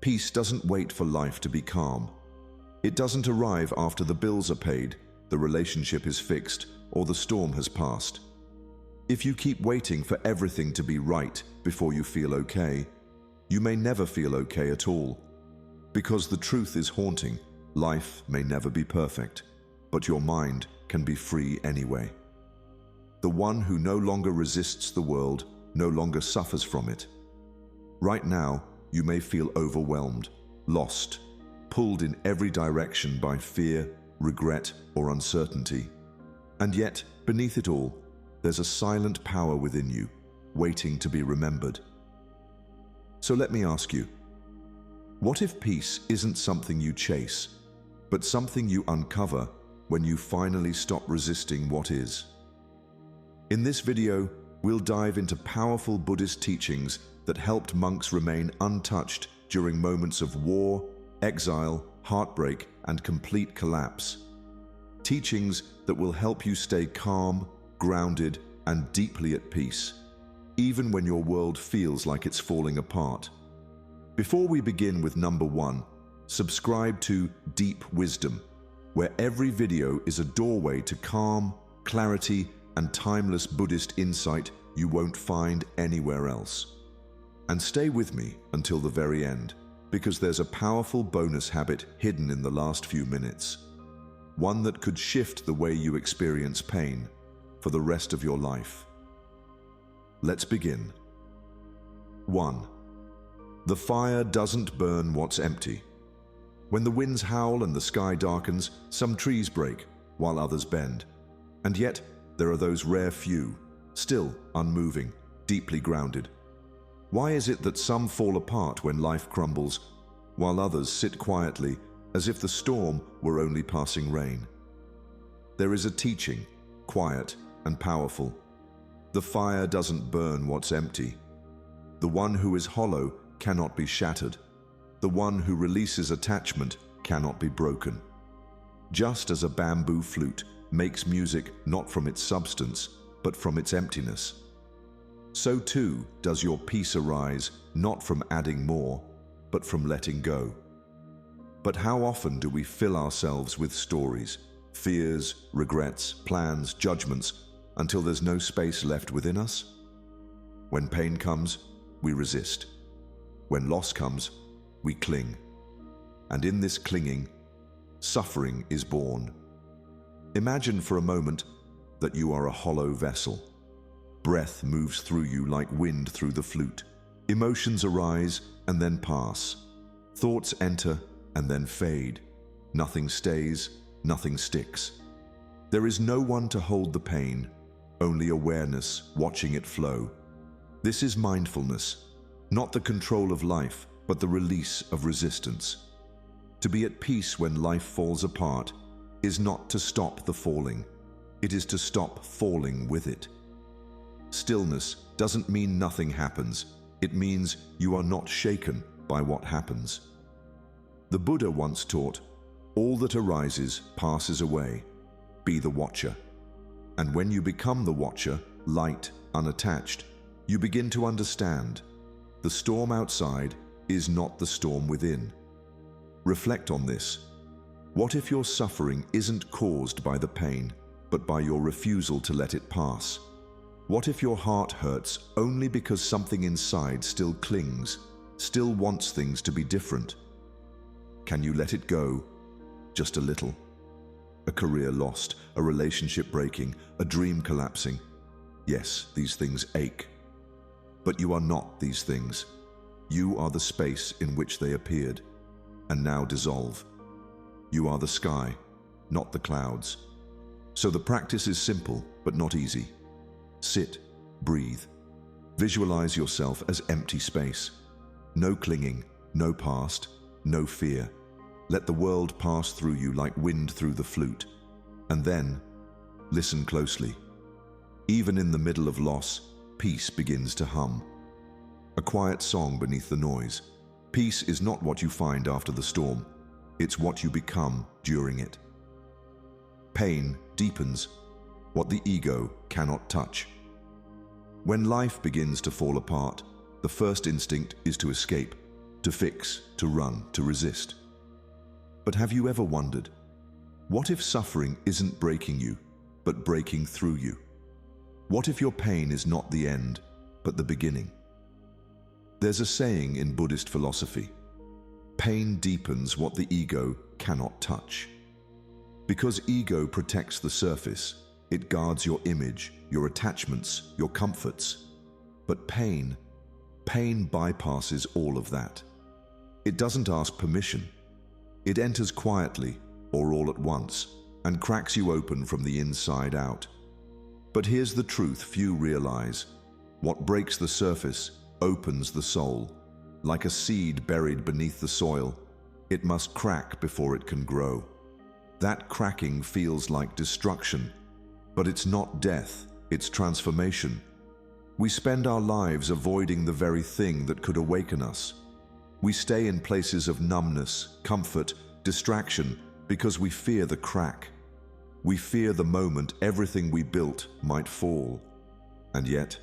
Peace doesn't wait for life to be calm. It doesn't arrive after the bills are paid, the relationship is fixed, or the storm has passed. If you keep waiting for everything to be right before you feel okay, you may never feel okay at all. Because the truth is haunting, life may never be perfect, but your mind can be free anyway. The one who no longer resists the world no longer suffers from it. Right now, you may feel overwhelmed, lost, pulled in every direction by fear, regret, or uncertainty. And yet, beneath it all, there's a silent power within you, waiting to be remembered. So let me ask you, what if peace isn't something you chase, but something you uncover when you finally stop resisting what is? In this video, we'll dive into powerful Buddhist teachings that helped monks remain untouched during moments of war, exile, heartbreak, and complete collapse. Teachings that will help you stay calm, grounded, and deeply at peace, even when your world feels like it's falling apart. Before we begin with number 1, subscribe to Deep Wisdom, where every video is a doorway to calm, clarity, and timeless Buddhist insight you won't find anywhere else. And stay with me until the very end, because there's a powerful bonus habit hidden in the last few minutes. One that could shift the way you experience pain for the rest of your life. Let's begin. 1. The fire doesn't burn what's empty. When the winds howl and the sky darkens, some trees break while others bend. And yet, there are those rare few, still unmoving, deeply grounded. Why is it that some fall apart when life crumbles, while others sit quietly as if the storm were only passing rain? There is a teaching, quiet and powerful. The fire doesn't burn what's empty. The one who is hollow cannot be shattered. The one who releases attachment cannot be broken. Just as a bamboo flute makes music not from its substance, but from its emptiness, so too does your peace arise not from adding more, but from letting go. But how often do we fill ourselves with stories, fears, regrets, plans, judgments, until there's no space left within us? When pain comes, we resist. When loss comes, we cling. And in this clinging, suffering is born. Imagine for a moment that you are a hollow vessel. Breath moves through you like wind through the flute. Emotions arise and then pass. Thoughts enter and then fade. Nothing stays, nothing sticks. There is no one to hold the pain, only awareness watching it flow. This is mindfulness, not the control of life, but the release of resistance. To be at peace when life falls apart is not to stop the falling. It is to stop falling with it. Stillness doesn't mean nothing happens. It means you are not shaken by what happens. The Buddha once taught, all that arises passes away. Be the watcher. And when you become the watcher, light, unattached, you begin to understand. The storm outside is not the storm within. Reflect on this. What if your suffering isn't caused by the pain, but by your refusal to let it pass? What if your heart hurts only because something inside still clings, still wants things to be different? Can you let it go? Just a little. A career lost, a relationship breaking, a dream collapsing. Yes, these things ache. But you are not these things. You are the space in which they appeared, and now dissolve. You are the sky, not the clouds. So the practice is simple, but not easy. Sit, breathe. Visualize yourself as empty space. No clinging, no past, no fear. Let the world pass through you like wind through the flute. And then, listen closely. Even in the middle of loss, peace begins to hum. A quiet song beneath the noise. Peace is not what you find after the storm. It's what you become during it. Pain deepens what the ego cannot touch. When life begins to fall apart, the first instinct is to escape, to fix, to run, to resist. But have you ever wondered, what if suffering isn't breaking you, but breaking through you? What if your pain is not the end, but the beginning? There's a saying in Buddhist philosophy: pain deepens what the ego cannot touch. Because ego protects the surface, it guards your image, your attachments, your comforts. But pain bypasses all of that. It doesn't ask permission. It enters quietly, or all at once, and cracks you open from the inside out. But here's the truth few realize: what breaks the surface opens the soul. Like a seed buried beneath the soil, it must crack before it can grow. That cracking feels like destruction, but it's not death, it's transformation. We spend our lives avoiding the very thing that could awaken us. We stay in places of numbness, comfort, distraction, because we fear the crack. We fear the moment everything we built might fall. And yet,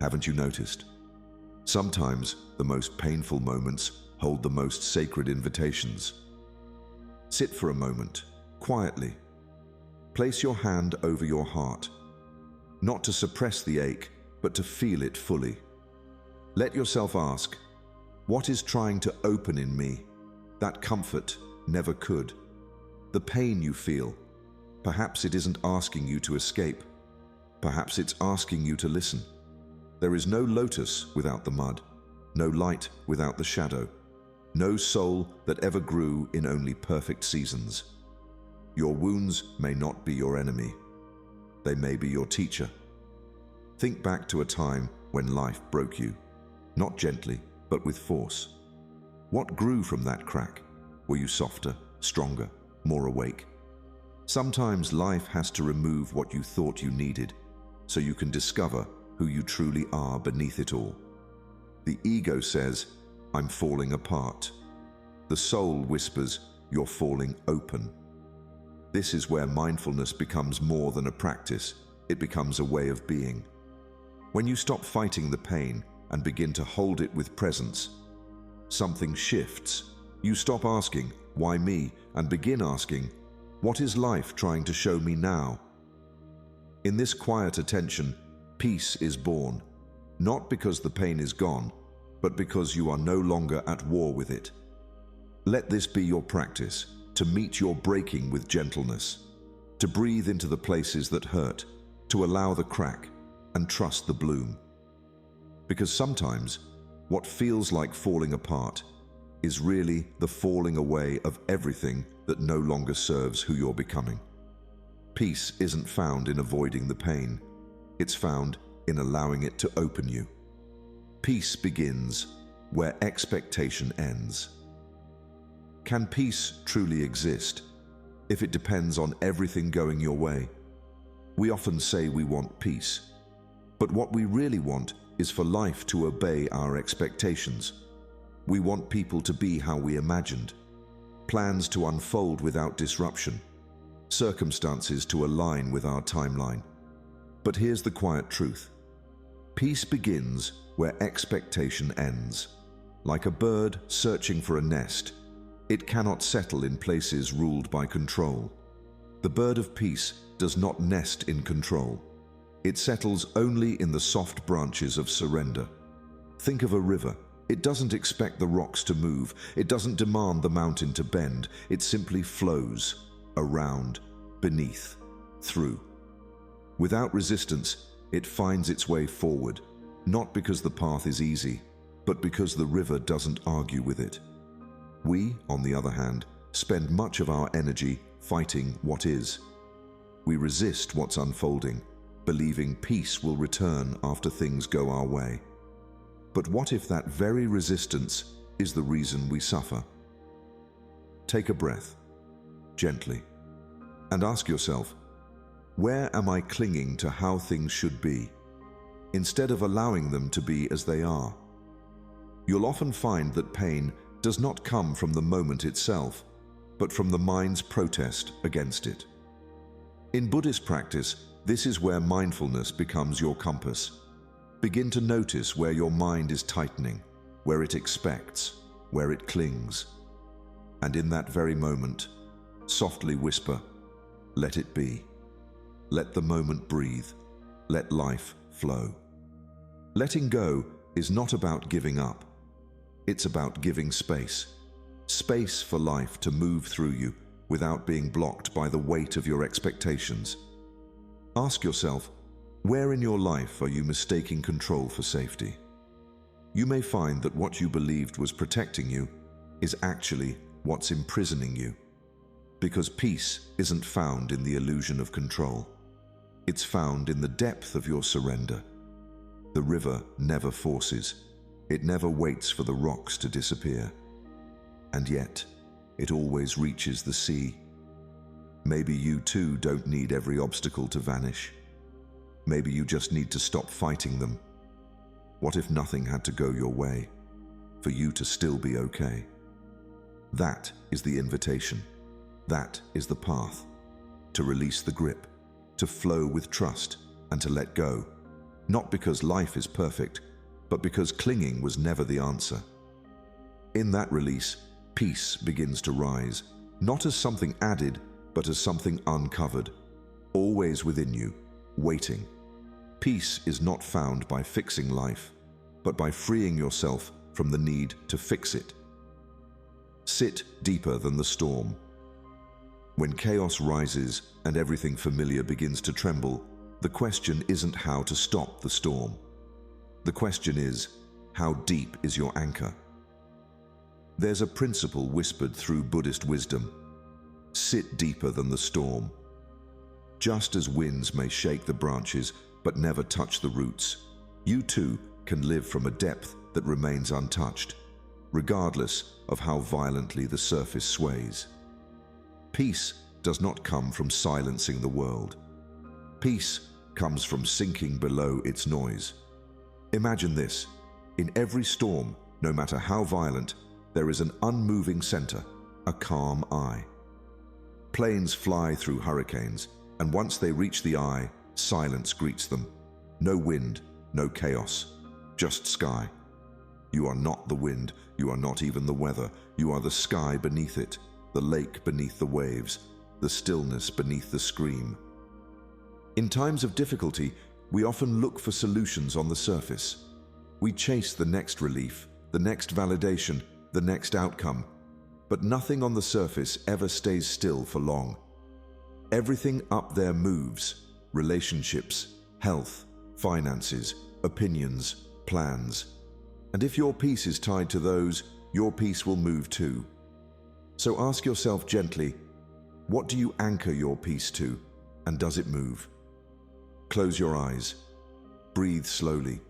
haven't you noticed? Sometimes the most painful moments hold the most sacred invitations. Sit for a moment, quietly. Place your hand over your heart, not to suppress the ache, but to feel it fully. Let yourself ask, what is trying to open in me that comfort never could? The pain you feel, perhaps it isn't asking you to escape. Perhaps it's asking you to listen. There is no lotus without the mud, no light without the shadow, no soul that ever grew in only perfect seasons. Your wounds may not be your enemy. They may be your teacher. Think back to a time when life broke you, not gently, but with force. What grew from that crack? Were you softer, stronger, more awake? Sometimes life has to remove what you thought you needed, so you can discover who you truly are beneath it all. The ego says, I'm falling apart. The soul whispers, you're falling open. This is where mindfulness becomes more than a practice. It becomes a way of being. When you stop fighting the pain and begin to hold it with presence, something shifts. You stop asking, why me? And begin asking, what is life trying to show me now? In this quiet attention, peace is born, not because the pain is gone, but because you are no longer at war with it. Let this be your practice, to meet your breaking with gentleness, to breathe into the places that hurt, to allow the crack, and trust the bloom. Because sometimes, what feels like falling apart is really the falling away of everything that no longer serves who you're becoming. Peace isn't found in avoiding the pain. It's found in allowing it to open you. Peace begins where expectation ends. Can peace truly exist if it depends on everything going your way? We often say we want peace, but what we really want is for life to obey our expectations. We want people to be how we imagined, plans to unfold without disruption, circumstances to align with our timeline. But here's the quiet truth. Peace begins where expectation ends. Like a bird searching for a nest, it cannot settle in places ruled by control. The bird of peace does not nest in control. It settles only in the soft branches of surrender. Think of a river. It doesn't expect the rocks to move. It doesn't demand the mountain to bend. It simply flows around, beneath, through. Without resistance, it finds its way forward, not because the path is easy, but because the river doesn't argue with it. We, on the other hand, spend much of our energy fighting what is. We resist what's unfolding, believing peace will return after things go our way. But what if that very resistance is the reason we suffer? Take a breath, gently, and ask yourself, where am I clinging to how things should be, instead of allowing them to be as they are? You'll often find that pain does not come from the moment itself, but from the mind's protest against it. In Buddhist practice, this is where mindfulness becomes your compass. Begin to notice where your mind is tightening, where it expects, where it clings. And in that very moment, softly whisper, "Let it be." Let the moment breathe. Let life flow. Letting go is not about giving up. It's about giving space. Space for life to move through you without being blocked by the weight of your expectations. Ask yourself, where in your life are you mistaking control for safety? You may find that what you believed was protecting you is actually what's imprisoning you. Because peace isn't found in the illusion of control. It's found in the depth of your surrender. The river never forces. It never waits for the rocks to disappear. And yet, it always reaches the sea. Maybe you too don't need every obstacle to vanish. Maybe you just need to stop fighting them. What if nothing had to go your way, for you to still be okay? That is the invitation. That is the path. To release the grip, to flow with trust, and to let go. Not because life is perfect, but because clinging was never the answer. In that release, peace begins to rise, not as something added, but as something uncovered, always within you, waiting. Peace is not found by fixing life, but by freeing yourself from the need to fix it. Sit deeper than the storm. When chaos rises and everything familiar begins to tremble, the question isn't how to stop the storm. The question is, how deep is your anchor? There's a principle whispered through Buddhist wisdom. Sit deeper than the storm. Just as winds may shake the branches but never touch the roots, you too can live from a depth that remains untouched, regardless of how violently the surface sways. Peace does not come from silencing the world. Peace comes from sinking below its noise. Imagine this. In every storm, no matter how violent, there is an unmoving center, a calm eye. Planes fly through hurricanes, and once they reach the eye, silence greets them. No wind, no chaos, just sky. You are not the wind, you are not even the weather, you are the sky beneath it, the lake beneath the waves, the stillness beneath the scream. In times of difficulty, we often look for solutions on the surface. We chase the next relief, the next validation, the next outcome, but nothing on the surface ever stays still for long. Everything up there moves: relationships, health, finances, opinions, plans. And if your peace is tied to those, your peace will move too. So ask yourself gently, what do you anchor your peace to, and does it move? Close your eyes. Breathe slowly.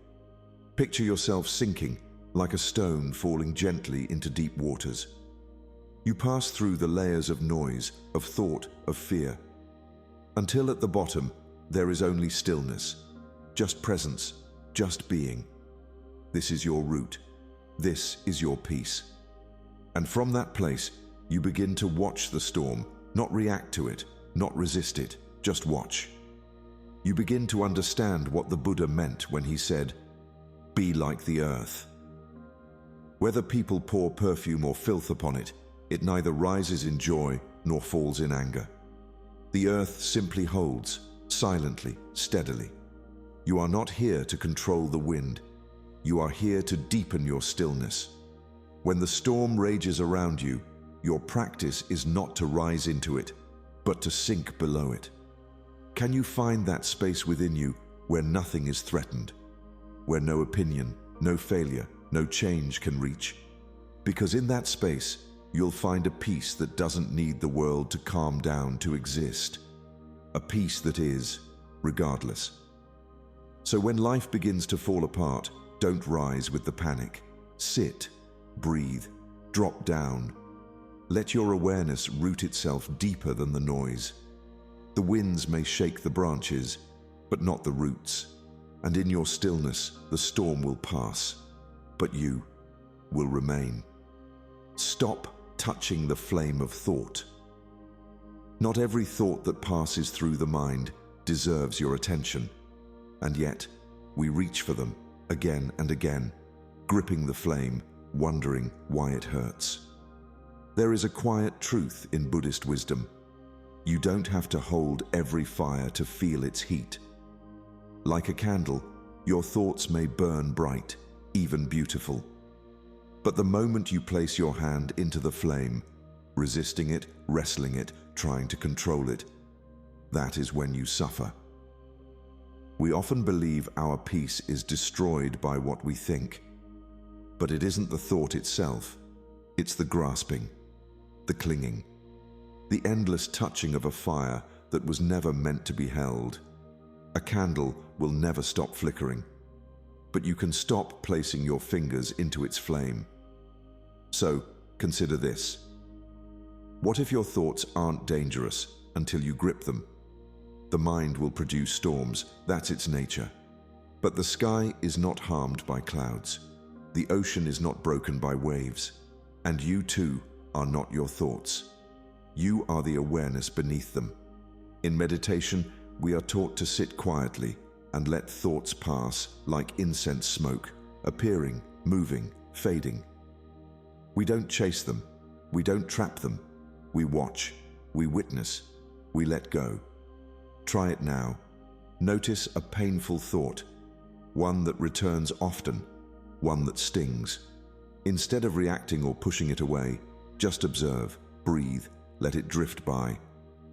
Picture yourself sinking like a stone falling gently into deep waters. You pass through the layers of noise, of thought, of fear, until at the bottom there is only stillness, just presence, just being. This is your root. This is your peace. And from that place, you begin to watch the storm, not react to it, not resist it, just watch. You begin to understand what the Buddha meant when he said, "Be like the earth." Whether people pour perfume or filth upon it, it neither rises in joy nor falls in anger. The earth simply holds, silently, steadily. You are not here to control the wind. You are here to deepen your stillness. When the storm rages around you, your practice is not to rise into it, but to sink below it. Can you find that space within you where nothing is threatened, where no opinion, no failure, no change can reach? Because in that space, you'll find a peace that doesn't need the world to calm down to exist. A peace that is, regardless. So when life begins to fall apart, don't rise with the panic. Sit, breathe, drop down. Let your awareness root itself deeper than the noise. The winds may shake the branches, but not the roots. And in your stillness, the storm will pass, but you will remain. Stop touching the flame of thought. Not every thought that passes through the mind deserves your attention, and yet we reach for them again and again, gripping the flame, wondering why it hurts. There is a quiet truth in Buddhist wisdom. You don't have to hold every fire to feel its heat. Like a candle, your thoughts may burn bright, even beautiful. But the moment you place your hand into the flame, resisting it, wrestling it, trying to control it, that is when you suffer. We often believe our peace is destroyed by what we think. But it isn't the thought itself, it's the grasping, the clinging, the endless touching of a fire that was never meant to be held. A candle will never stop flickering, but you can stop placing your fingers into its flame. So, consider this. What if your thoughts aren't dangerous until you grip them? The mind will produce storms, that's its nature. But the sky is not harmed by clouds. The ocean is not broken by waves. And you too are not your thoughts. You are the awareness beneath them. In meditation, we are taught to sit quietly and let thoughts pass like incense smoke, appearing, moving, fading. We don't chase them. We don't trap them. We watch. We witness. We let go. Try it now. Notice a painful thought, one that returns often, one that stings. Instead of reacting or pushing it away, just observe, breathe, let it drift by.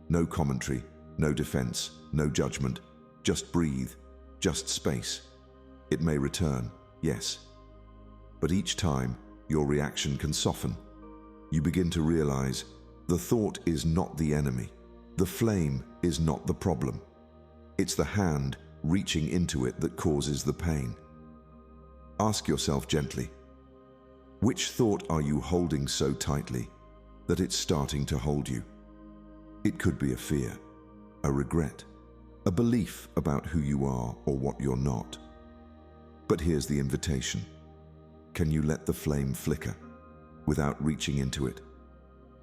No commentary, no defense, no judgment. Just breathe, just space. It may return, yes. But each time, your reaction can soften. You begin to realize the thought is not the enemy. The flame is not the problem. It's the hand reaching into it that causes the pain. Ask yourself gently, which thought are you holding so tightly that it's starting to hold you? It could be a fear, a regret, a belief about who you are or what you're not. But here's the invitation. Can you let the flame flicker without reaching into it?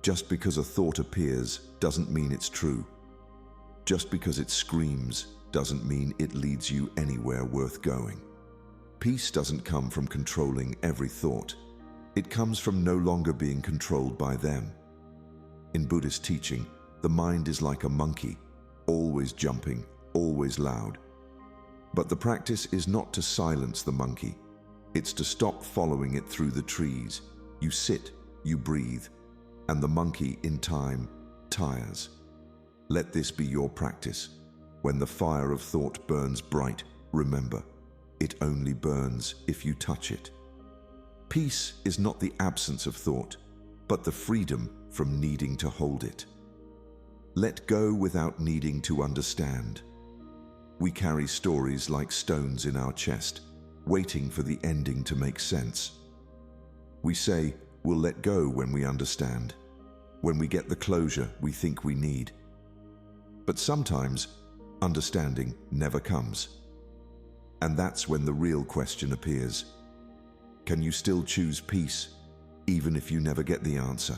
Just because a thought appears doesn't mean it's true. Just because it screams doesn't mean it leads you anywhere worth going. Peace doesn't come from controlling every thought. It comes from no longer being controlled by them. In Buddhist teaching, the mind is like a monkey, always jumping, always loud. But the practice is not to silence the monkey. It's to stop following it through the trees. You sit, you breathe, and the monkey, in time, tires. Let this be your practice. When the fire of thought burns bright, remember, it only burns if you touch it. Peace is not the absence of thought, but the freedom from needing to hold it. Let go without needing to understand. We carry stories like stones in our chest, waiting for the ending to make sense. We say we'll let go when we understand, when we get the closure we think we need. But sometimes, understanding never comes. And that's when the real question appears. Can you still choose peace, even if you never get the answer?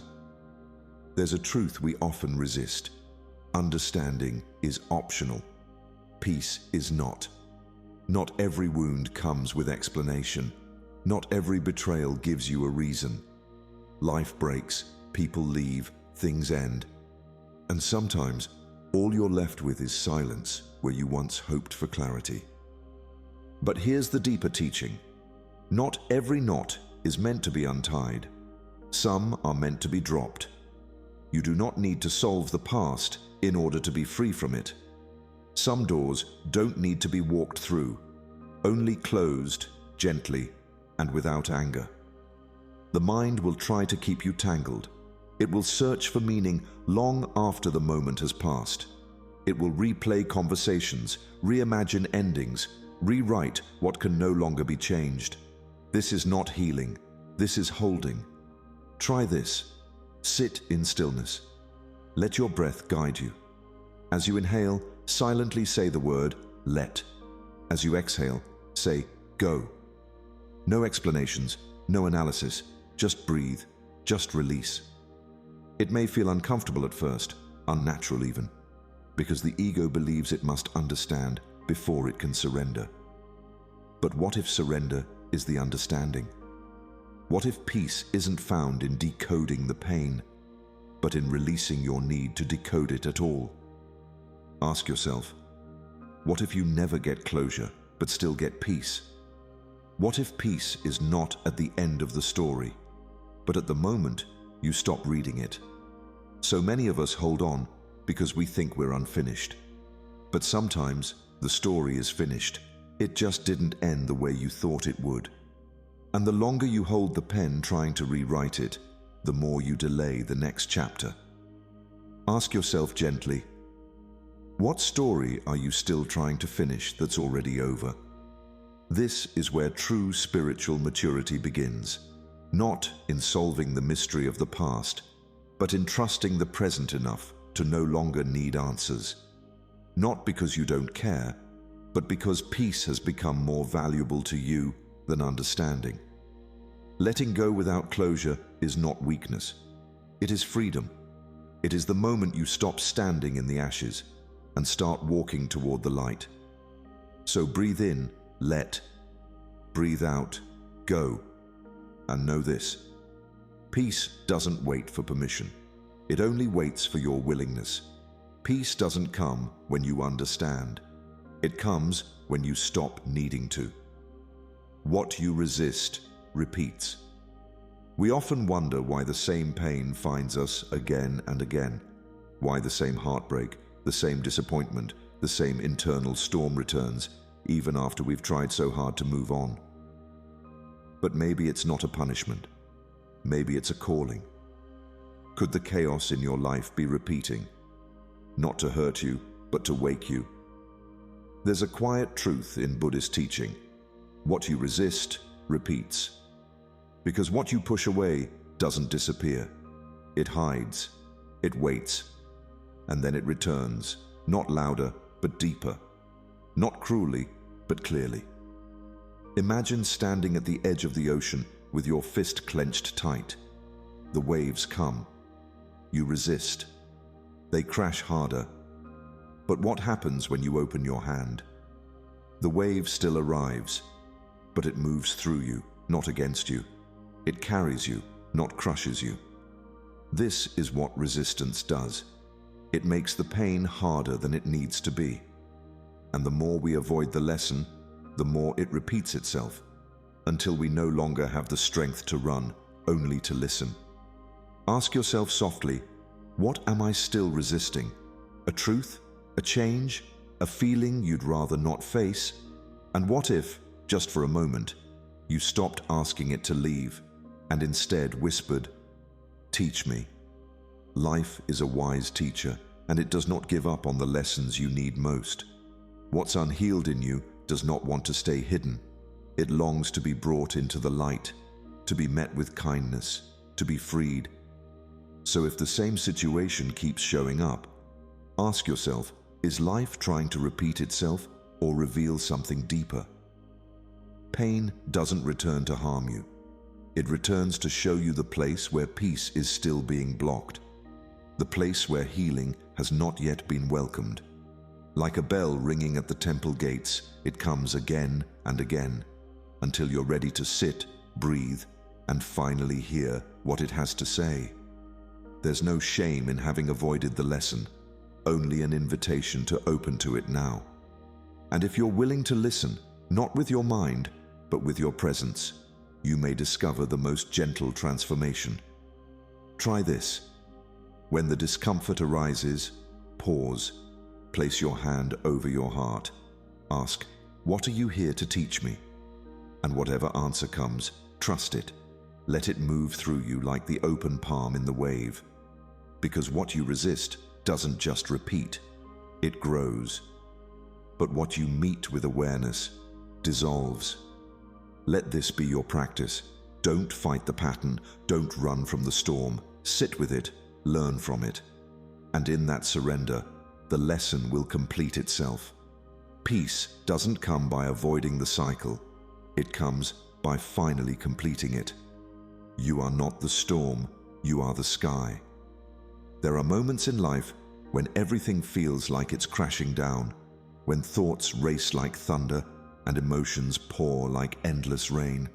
There's a truth we often resist. Understanding is optional. Peace is not. Not every wound comes with explanation. Not every betrayal gives you a reason. Life breaks, people leave, things end. And sometimes, all you're left with is silence where you once hoped for clarity. But here's the deeper teaching. Not every knot is meant to be untied. Some are meant to be dropped. You do not need to solve the past in order to be free from it. Some doors don't need to be walked through, only closed gently and without anger. The mind will try to keep you tangled. It will search for meaning long after the moment has passed. It will replay conversations, reimagine endings, rewrite what can no longer be changed. This is not healing. This is holding. Try this. Sit in stillness. Let your breath guide you. As you inhale, silently say the word, let. As you exhale, say, go. No explanations, no analysis, just breathe, just release. It may feel uncomfortable at first, unnatural even, because the ego believes it must understand before it can surrender. But what if surrender is the understanding? What if peace isn't found in decoding the pain, but in releasing your need to decode it at all? Ask yourself, what if you never get closure, but still get peace? What if peace is not at the end of the story, but at the moment you stop reading it? So many of us hold on because we think we're unfinished. But sometimes the story is finished. It just didn't end the way you thought it would. And the longer you hold the pen trying to rewrite it, the more you delay the next chapter. Ask yourself gently, what story are you still trying to finish that's already over? This is where true spiritual maturity begins, not in solving the mystery of the past, but in trusting the present enough to no longer need answers. Not because you don't care, but because peace has become more valuable to you than understanding. Letting go without closure is not weakness. It is freedom. It is the moment you stop standing in the ashes and start walking toward the light. So breathe in, let. Breathe out, go. And know this: peace doesn't wait for permission. It only waits for your willingness. Peace doesn't come when you understand. It comes when you stop needing to. What you resist repeats. We often wonder why the same pain finds us again and again, why the same heartbreak, the same disappointment, the same internal storm returns, even after we've tried so hard to move on. But maybe it's not a punishment. Maybe it's a calling. Could the chaos in your life be repeating? Not to hurt you, but to wake you. There's a quiet truth in Buddhist teaching. What you resist repeats. Because what you push away doesn't disappear. It hides. It waits. And then it returns, not louder, but deeper. Not cruelly, but clearly. Imagine standing at the edge of the ocean with your fist clenched tight. The waves come. You resist. They crash harder. But what happens when you open your hand? The wave still arrives, but it moves through you, not against you. It carries you, not crushes you. This is what resistance does. It makes the pain harder than it needs to be. And the more we avoid the lesson, the more it repeats itself, until we no longer have the strength to run, only to listen. Ask yourself softly, what am I still resisting? A truth? A change? A feeling you'd rather not face? And what if, just for a moment, you stopped asking it to leave and instead whispered, teach me. Life is a wise teacher, and it does not give up on the lessons you need most. What's unhealed in you does not want to stay hidden. It longs to be brought into the light, to be met with kindness, to be freed. So if the same situation keeps showing up, ask yourself, is life trying to repeat itself or reveal something deeper? Pain doesn't return to harm you. It returns to show you the place where peace is still being blocked, the place where healing has not yet been welcomed. Like a bell ringing at the temple gates, it comes again and again, until you're ready to sit, breathe, and finally hear what it has to say. There's no shame in having avoided the lesson, only an invitation to open to it now. And if you're willing to listen, not with your mind, but with your presence, you may discover the most gentle transformation. Try this. When the discomfort arises, pause. Place your hand over your heart. Ask, what are you here to teach me? And whatever answer comes, trust it. Let it move through you like the open palm in the wave. Because what you resist doesn't just repeat, it grows. But what you meet with awareness dissolves. Let this be your practice. Don't fight the pattern. Don't run from the storm. Sit with it. Learn from it. And in that surrender, the lesson will complete itself. Peace doesn't come by avoiding the cycle. It comes by finally completing it. You are not the storm. You are the sky. There are moments in life when everything feels like it's crashing down, when thoughts race like thunder and emotions pour like endless rain.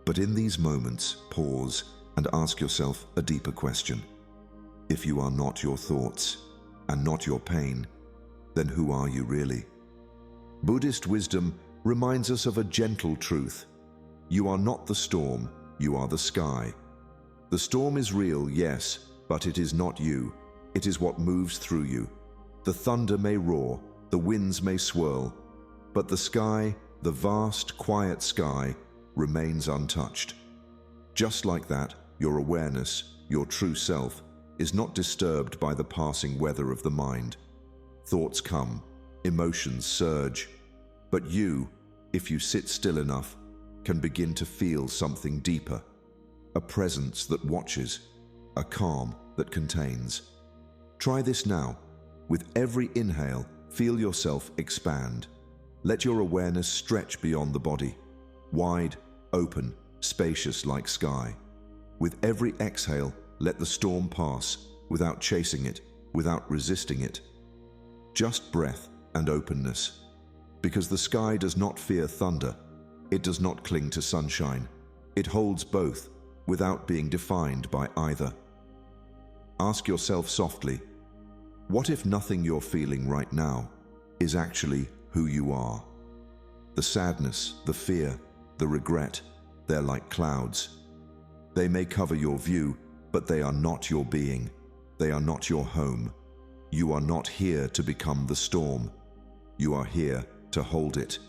But in these moments, pause and ask yourself a deeper question. If you are not your thoughts and not your pain, then who are you really? Buddhist wisdom reminds us of a gentle truth. You are not the storm, you are the sky. The storm is real, yes, but it is not you. It is what moves through you. The thunder may roar, the winds may swirl, but the sky, the vast, quiet sky, remains untouched. Just like that, your awareness, your true self, is not disturbed by the passing weather of the mind. Thoughts come, emotions surge, but you, if you sit still enough, can begin to feel something deeper. A presence that watches, a calm that contains. Try this now. With every inhale, feel yourself expand. Let your awareness stretch beyond the body, wide, open, spacious like sky. With every exhale, let the storm pass, without chasing it, without resisting it. Just breath and openness. Because the sky does not fear thunder. It does not cling to sunshine. It holds both, without being defined by either. Ask yourself softly, what if nothing you're feeling right now is actually who you are? The sadness, the fear, the regret, they're like clouds. They may cover your view, but they are not your being. They are not your home. You are not here to become the storm. You are here to hold it,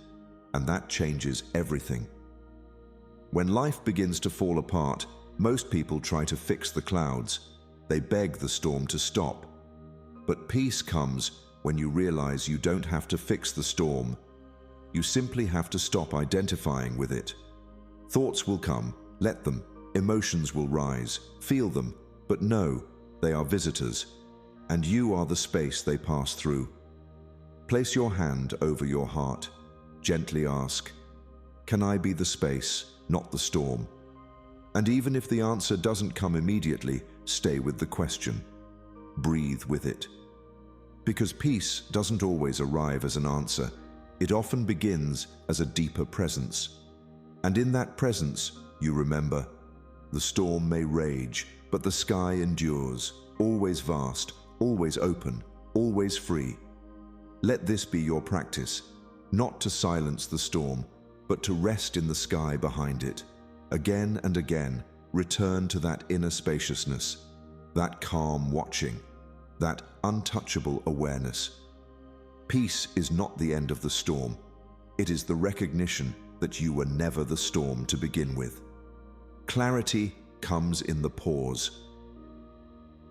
and that changes everything. When life begins to fall apart, most people try to fix the clouds. They beg the storm to stop. But peace comes when you realize you don't have to fix the storm. You simply have to stop identifying with it. Thoughts will come, let them. Emotions will rise, feel them, but know they are visitors, and you are the space they pass through. Place your hand over your heart. Gently ask, can I be the space, not the storm? And even if the answer doesn't come immediately, stay with the question. Breathe with it. Because peace doesn't always arrive as an answer. It often begins as a deeper presence. And in that presence, you remember, the storm may rage, but the sky endures, always vast, always open, always free. Let this be your practice, not to silence the storm, but to rest in the sky behind it. Again and again, return to that inner spaciousness, that calm watching, that untouchable awareness. Peace is not the end of the storm. It is the recognition that you were never the storm to begin with. Clarity comes in the pause.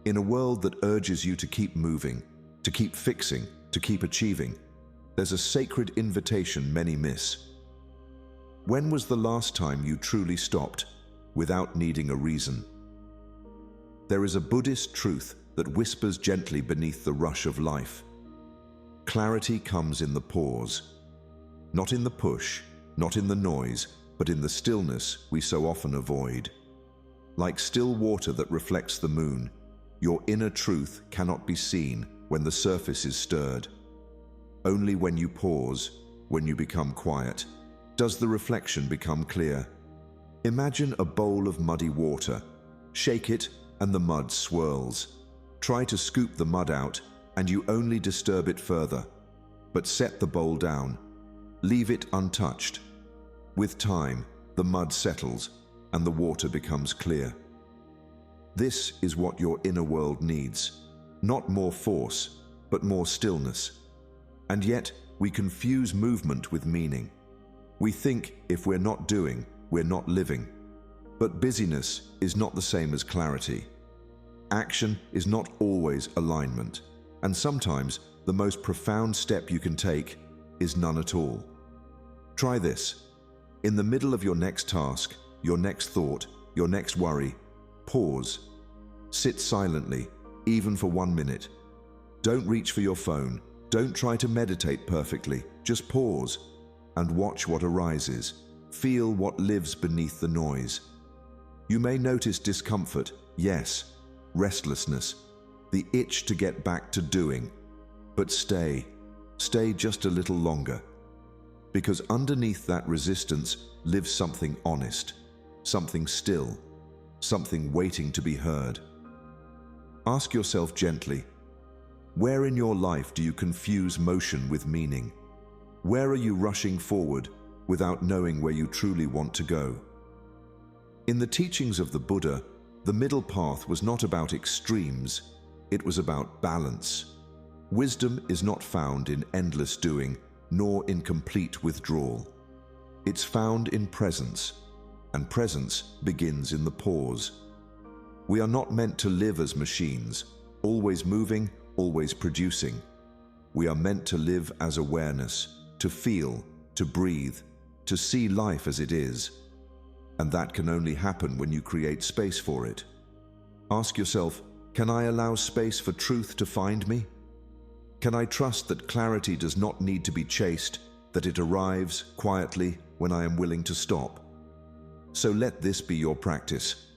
In a world that urges you to keep moving, to keep fixing, to keep achieving, there's a sacred invitation many miss. When was the last time you truly stopped without needing a reason? There is a Buddhist truth that whispers gently beneath the rush of life. Clarity comes in the pause, not in the push, not in the noise, but in the stillness we so often avoid. Like still water that reflects the moon, your inner truth cannot be seen when the surface is stirred. Only when you pause, when you become quiet, does the reflection become clear. Imagine a bowl of muddy water. Shake it and the mud swirls. Try to scoop the mud out and you only disturb it further. But set the bowl down. Leave it untouched. With time, the mud settles and the water becomes clear. This is what your inner world needs. Not more force, but more stillness. And yet, we confuse movement with meaning. We think if we're not doing, we're not living. But busyness is not the same as clarity. Action is not always alignment. And sometimes, the most profound step you can take is none at all. Try this. In the middle of your next task, your next thought, your next worry, pause. Sit silently, even for 1 minute. Don't reach for your phone. Don't try to meditate perfectly. Just pause and watch what arises. Feel what lives beneath the noise. You may notice discomfort, yes, restlessness, the itch to get back to doing. But stay just a little longer. Because underneath that resistance lives something honest. something still, something waiting to be heard. Ask yourself gently, where in your life do you confuse motion with meaning? Where are you rushing forward without knowing where you truly want to go? In the teachings of the Buddha, the middle path was not about extremes, it was about balance. Wisdom is not found in endless doing, nor in complete withdrawal. It's found in presence, and presence begins in the pause. We are not meant to live as machines, always moving, always producing. We are meant to live as awareness, to feel, to breathe, to see life as it is. And that can only happen when you create space for it. Ask yourself, can I allow space for truth to find me? Can I trust that clarity does not need to be chased, that it arrives quietly when I am willing to stop? So let this be your practice.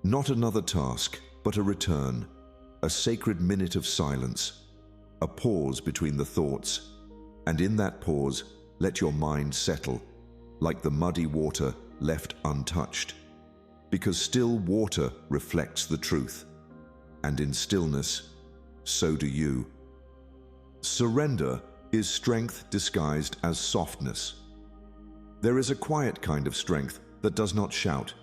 Not another task, but a return, a sacred minute of silence, a pause between the thoughts, and in that pause, let your mind settle, like the muddy water left untouched. Because still water reflects the truth, and in stillness, so do you. Surrender is strength disguised as softness. There is a quiet kind of strength that does not shout.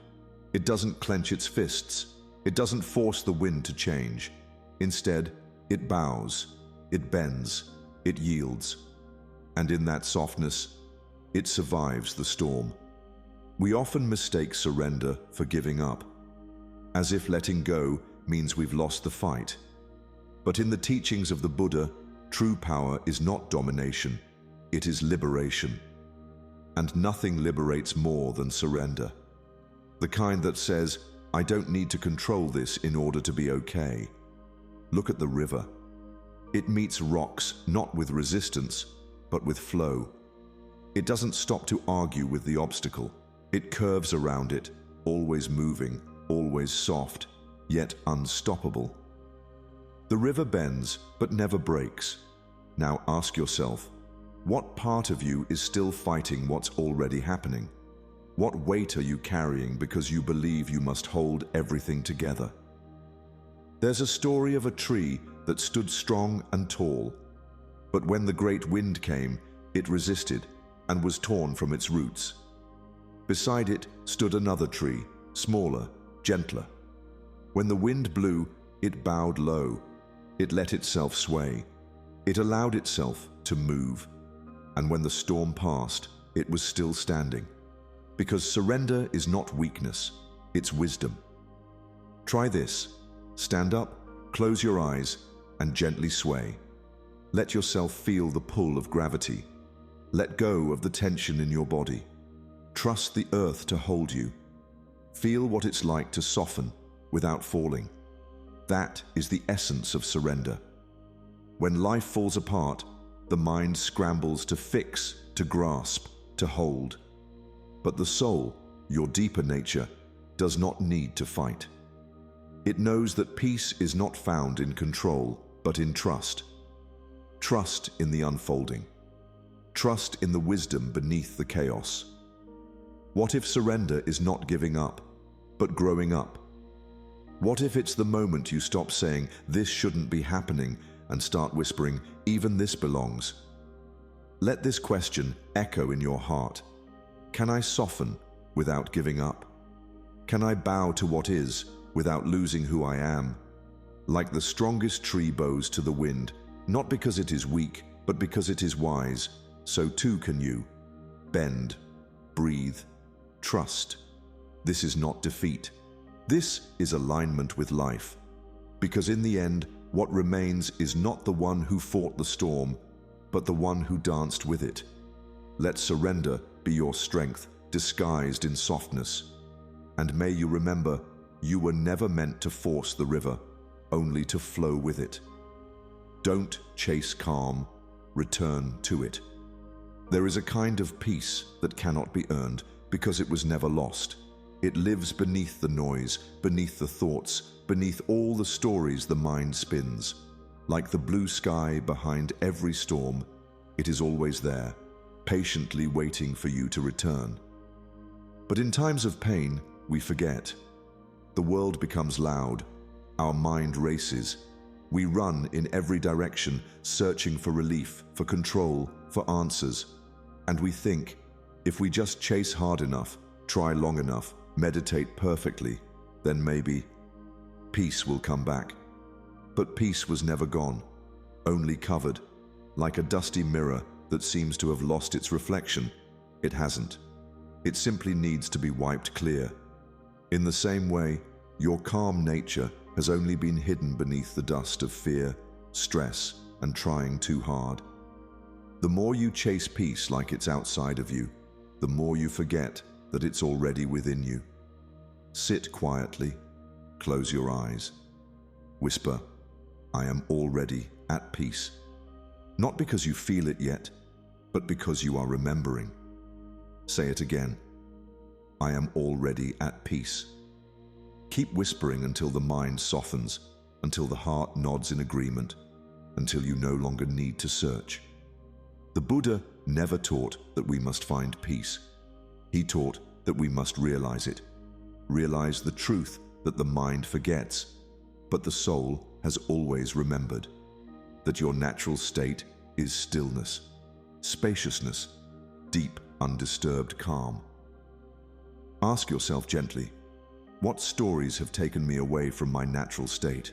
It doesn't clench its fists. It doesn't force the wind to change. Instead, it bows, it bends, it yields. And in that softness, it survives the storm. We often mistake surrender for giving up, as if letting go means we've lost the fight. But in the teachings of the Buddha, true power is not domination, it is liberation. And nothing liberates more than surrender. The kind that says, I don't need to control this in order to be okay. Look at the river. It meets rocks not with resistance, but with flow. It doesn't stop to argue with the obstacle. It curves around it, always moving, always soft, yet unstoppable. The river bends, but never breaks. Now ask yourself, what part of you is still fighting what's already happening? What weight are you carrying because you believe you must hold everything together? There's a story of a tree that stood strong and tall, but when the great wind came, it resisted and was torn from its roots. Beside it stood another tree, smaller, gentler. When the wind blew, it bowed low. It let itself sway. It allowed itself to move. And when the storm passed, it was still standing. Because surrender is not weakness, it's wisdom. Try this. Stand up, close your eyes, and gently sway. Let yourself feel the pull of gravity. Let go of the tension in your body. Trust the earth to hold you. Feel what it's like to soften without falling. That is the essence of surrender. When life falls apart, the mind scrambles to fix, to grasp, to hold. But the soul, your deeper nature, does not need to fight. It knows that peace is not found in control, but in trust. Trust in the unfolding. Trust in the wisdom beneath the chaos. What if surrender is not giving up, but growing up? What if it's the moment you stop saying, this shouldn't be happening, and start whispering, even this belongs? Let this question echo in your heart. Can I soften without giving up? Can I bow to what is without losing who I am? Like the strongest tree bows to the wind, not because it is weak, but because it is wise, so too can you. Bend, breathe, trust. This is not defeat. This is alignment with life. Because in the end, what remains is not the one who fought the storm, but the one who danced with it. Let surrender be your strength, disguised in softness. And may you remember, you were never meant to force the river, only to flow with it. Don't chase calm, return to it. There is a kind of peace that cannot be earned because it was never lost. It lives beneath the noise, beneath the thoughts, beneath all the stories the mind spins. Like the blue sky behind every storm, it is always there, patiently waiting for you to return. But in times of pain, we forget. The world becomes loud. Our mind races. We run in every direction, searching for relief, for control, for answers. And we think, if we just chase hard enough, try long enough, meditate perfectly, then maybe peace will come back. But peace was never gone, only covered. Like a dusty mirror that seems to have lost its reflection, it hasn't. It simply needs to be wiped clear. In the same way, your calm nature has only been hidden beneath the dust of fear, stress, and trying too hard. The more you chase peace like it's outside of you, the more you forget that it's already within you. Sit quietly, close your eyes, whisper, "I am already at peace." Not because you feel it yet, but because you are remembering. Say it again, "I am already at peace." Keep whispering until the mind softens, until the heart nods in agreement, until you no longer need to search. The Buddha never taught that we must find peace. He taught that we must realize it, realize the truth that the mind forgets, but the soul has always remembered, that your natural state is stillness, spaciousness, deep, undisturbed calm. Ask yourself gently, what stories have taken me away from my natural state?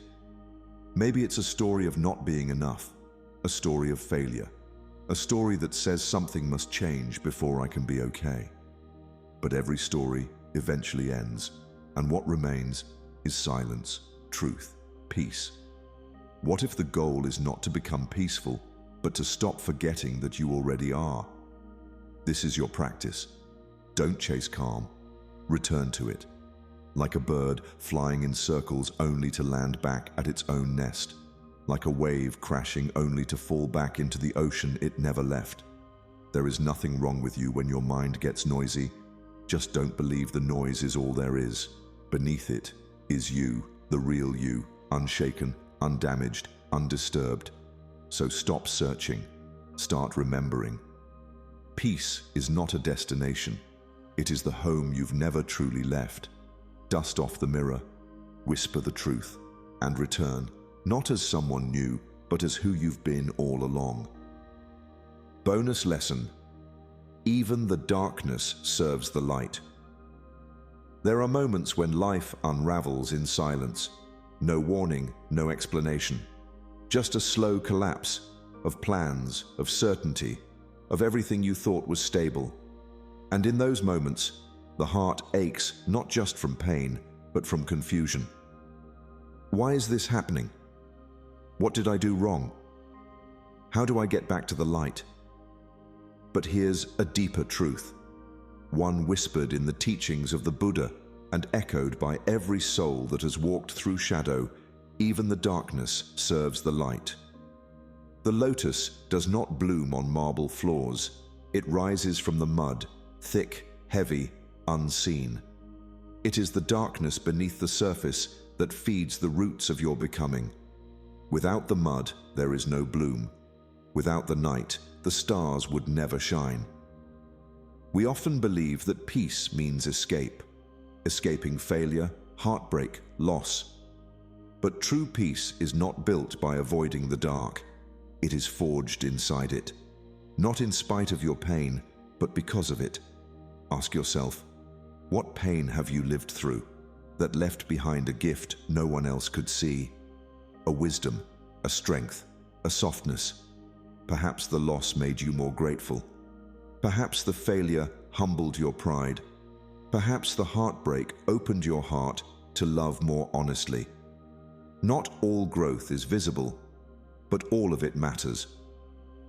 Maybe it's a story of not being enough, a story of failure, a story that says something must change before I can be okay. But every story eventually ends, and what remains is silence, truth, peace. What if the goal is not to become peaceful, but to stop forgetting that you already are? This is your practice. Don't chase calm. Return to it. Like a bird flying in circles only to land back at its own nest. Like a wave crashing only to fall back into the ocean it never left. There is nothing wrong with you when your mind gets noisy. Just don't believe the noise is all there is. Beneath it is you, the real you, unshaken, undamaged, undisturbed. So stop searching. Start remembering. Peace is not a destination. It is the home you've never truly left. Dust off the mirror, whisper the truth, and return, not as someone new, but as who you've been all along. Bonus lesson: even the darkness serves the light. There are moments when life unravels in silence. No warning, no explanation. Just a slow collapse of plans, of certainty, of everything you thought was stable. And in those moments, the heart aches not just from pain, but from confusion. Why is this happening? What did I do wrong? How do I get back to the light? But here's a deeper truth, one whispered in the teachings of the Buddha and echoed by every soul that has walked through shadow. Even the darkness serves the light. The lotus does not bloom on marble floors. It rises from the mud, thick, heavy, unseen. It is the darkness beneath the surface that feeds the roots of your becoming. Without the mud, there is no bloom. Without the night, the stars would never shine. We often believe that peace means escape, escaping failure, heartbreak, loss. But true peace is not built by avoiding the dark. It is forged inside it, not in spite of your pain, but because of it. Ask yourself, what pain have you lived through that left behind a gift no one else could see? A wisdom, a strength, a softness. Perhaps the loss made you more grateful. Perhaps the failure humbled your pride. Perhaps the heartbreak opened your heart to love more honestly. Not all growth is visible, but all of it matters.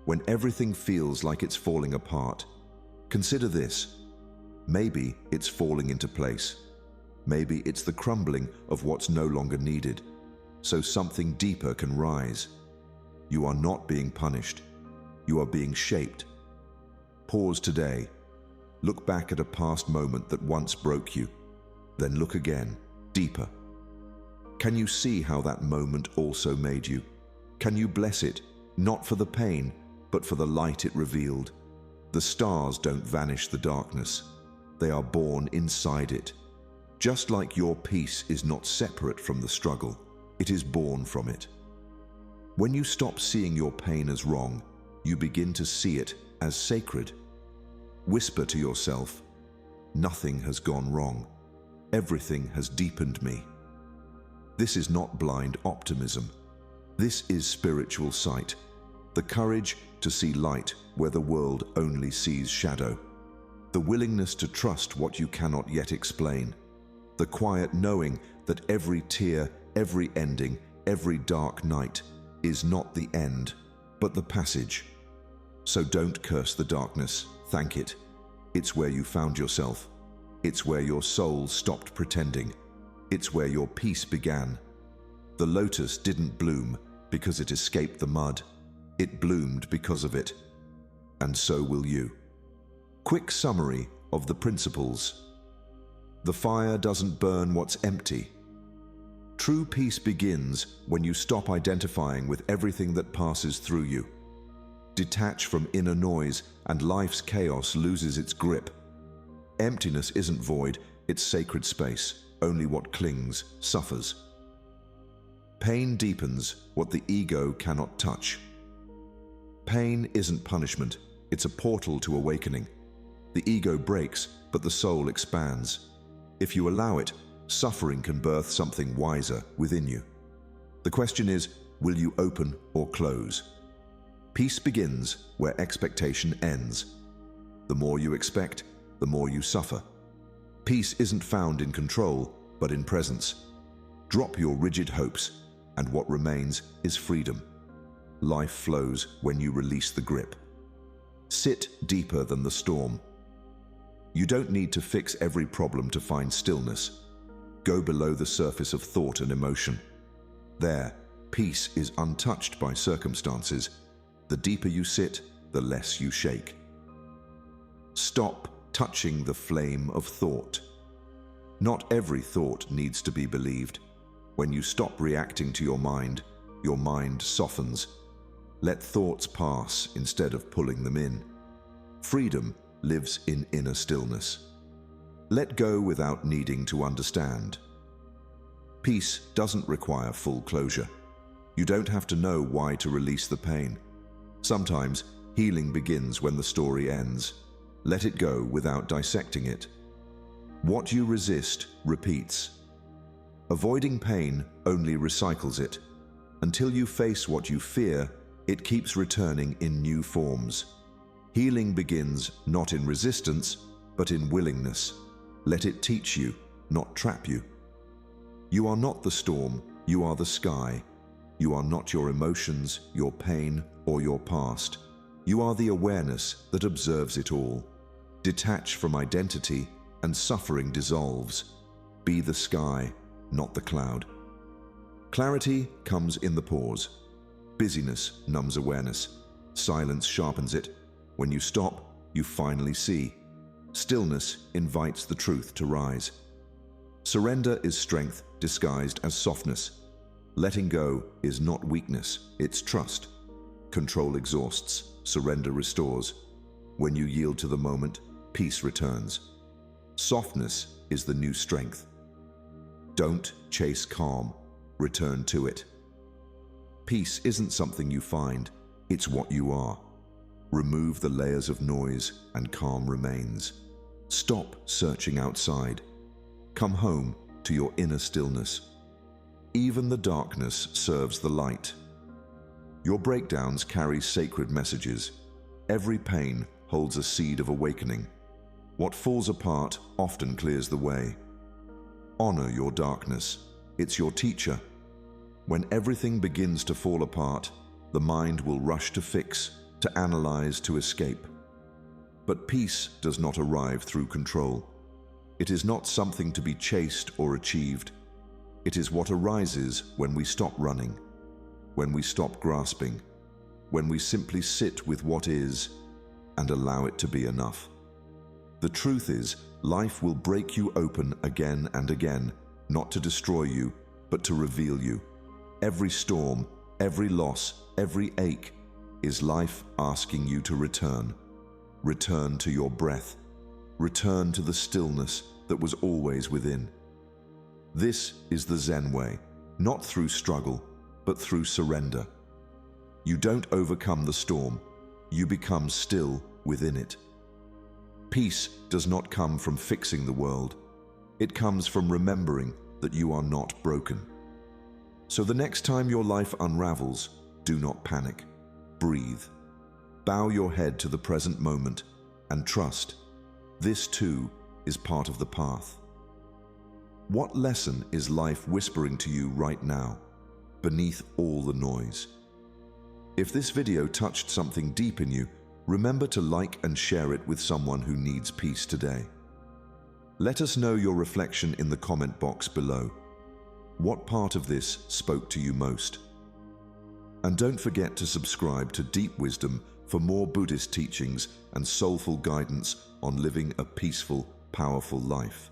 When everything feels like it's falling apart, consider this. Maybe it's falling into place. Maybe it's the crumbling of what's no longer needed, so something deeper can rise. You are not being punished. You are being shaped. Pause today. Look back at a past moment that once broke you. Then look again, deeper. Can you see how that moment also made you? Can you bless it, not for the pain, but for the light it revealed? The stars don't vanish the darkness. They are born inside it. Just like your peace is not separate from the struggle, it is born from it. When you stop seeing your pain as wrong, you begin to see it as sacred. Whisper to yourself, "Nothing has gone wrong. Everything has deepened me." This is not blind optimism. This is spiritual sight, the courage to see light where the world only sees shadow, the willingness to trust what you cannot yet explain, the quiet knowing that every tear, every ending, every dark night is not the end, but the passage. So don't curse the darkness, thank it. It's where you found yourself. It's where your soul stopped pretending. It's where your peace began. The lotus didn't bloom because it escaped the mud. It bloomed because of it. And so will you. Quick summary of the principles. The fire doesn't burn what's empty. True peace begins when you stop identifying with everything that passes through you. Detach from inner noise and life's chaos loses its grip. Emptiness isn't void, it's sacred space. Only what clings suffers. Pain deepens what the ego cannot touch. Pain isn't punishment, it's a portal to awakening. The ego breaks, but the soul expands. If you allow it, suffering can birth something wiser within you. The question is, will you open or close? Peace begins where expectation ends. The more you expect, the more you suffer. Peace isn't found in control, but in presence. Drop your rigid hopes, and what remains is freedom. Life flows when you release the grip. Sit deeper than the storm. You don't need to fix every problem to find stillness. Go below the surface of thought and emotion. There, peace is untouched by circumstances. The deeper you sit, the less you shake. Stop touching the flame of thought. Not every thought needs to be believed. When you stop reacting to your mind softens. Let thoughts pass instead of pulling them in. Freedom lives in inner stillness. Let go without needing to understand. Peace doesn't require full closure. You don't have to know why to release the pain. Sometimes healing begins when the story ends. Let it go without dissecting it. What you resist repeats. Avoiding pain only recycles it. Until you face what you fear, it keeps returning in new forms. Healing begins not in resistance, but in willingness. Let it teach you, not trap you. You are not the storm, you are the sky. You are not your emotions, your pain, or your past. You are the awareness that observes it all. Detach from identity, and suffering dissolves. Be the sky, not the cloud. Clarity comes in the pause. Busyness numbs awareness. Silence sharpens it. When you stop, you finally see. Stillness invites the truth to rise. Surrender is strength disguised as softness. Letting go is not weakness, it's trust. Control exhausts, surrender restores. When you yield to the moment, peace returns. Softness is the new strength. Don't chase calm, return to it. Peace isn't something you find, it's what you are. Remove the layers of noise and calm remains. Stop searching outside. Come home to your inner stillness. Even the darkness serves the light. Your breakdowns carry sacred messages. Every pain holds a seed of awakening. What falls apart often clears the way. Honor your darkness. It's your teacher. When everything begins to fall apart, the mind will rush to fix, to analyze, to escape. But peace does not arrive through control. It is not something to be chased or achieved. It is what arises when we stop running, when we stop grasping, when we simply sit with what is and allow it to be enough. The truth is, life will break you open again and again, not to destroy you, but to reveal you. Every storm, every loss, every ache is life asking you to return. Return to your breath. Return to the stillness that was always within. This is the Zen way, not through struggle, but through surrender. You don't overcome the storm, you become still within it. Peace does not come from fixing the world. It comes from remembering that you are not broken. So the next time your life unravels, do not panic. Breathe. Bow your head to the present moment and trust. This too is part of the path. What lesson is life whispering to you right now, beneath all the noise? If this video touched something deep in you, remember to like and share it with someone who needs peace today. Let us know your reflection in the comment box below. What part of this spoke to you most? And don't forget to subscribe to Deep Wisdom for more Buddhist teachings and soulful guidance on living a peaceful, powerful life.